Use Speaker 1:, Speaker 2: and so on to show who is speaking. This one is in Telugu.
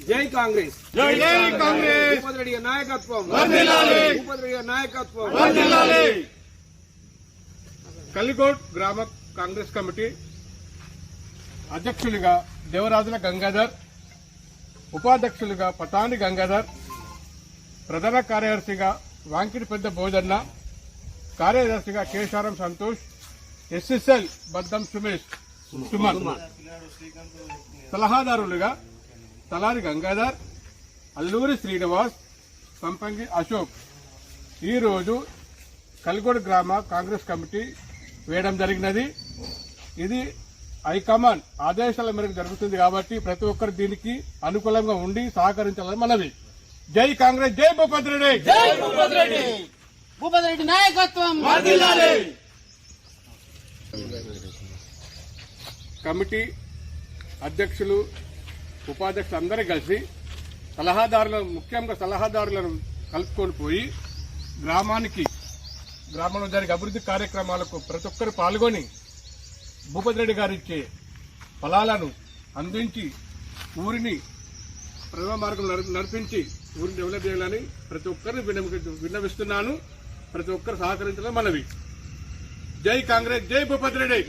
Speaker 1: జై కాంగ్రెస్,
Speaker 2: జై కాంగ్రెస్.
Speaker 1: భూపతి రెడ్డి గారి నాయకత్వం, భూపతి రెడ్డి గారి నాయకత్వం.
Speaker 2: కల్లికోట్ గ్రామ కాంగ్రెస్ కమిటీ అధ్యక్షులుగా దేవరాజుల గంగాధర్, ఉపాధ్యక్షులుగా పతాని గంగాధర్, ప్రధాన కార్యదర్శిగా వాంకిడి పెద్ద భోజన్న, కార్యదర్శిగా కేశారం సంతోష్, ఎస్ఎస్ఎల్ బద్దం సుమన్, సలహాదారులుగా తలారి గంగాధర్, అల్లూరి శ్రీనివాస్, సంపంగి అశోక్. ఈరోజు కల్లికోట్ గ్రామ కాంగ్రెస్ కమిటీ వేయడం జరిగినది. ఇది హైకమాండ్ ఆదేశాల మేరకు జరుగుతుంది కాబట్టి ప్రతి ఒక్కరు దీనికి అనుకూలంగా ఉండి సహకరించాలని మనవి. జై కాంగ్రెస్, జై భూపతి రెడ్డి,
Speaker 3: జై భూపతి రెడ్డి, భూపతి రెడ్డి నాయకత్వం.
Speaker 2: కమిటీ అధ్యక్షులు, ఉపాధ్యక్షులు అందరూ కలిసి సలహాదారులను, ముఖ్యంగా సలహాదారులను కలుపుకొని పోయి గ్రామంలో జరిగే అభివృద్ధి కార్యక్రమాలకు ప్రతి ఒక్కరు పాల్గొని భూపతి రెడ్డి గారు ఇచ్చే ఫలాలను అందించి ఊరిని ప్రథమ మార్గం నడిపించి ఊరిని డెవలప్ చేయాలని ప్రతి ఒక్కరిని విన్నవిస్తున్నాను. ప్రతి ఒక్కరు సహకరించాలని మనవి. జై కాంగ్రెస్, జై భూపతి రెడ్డి.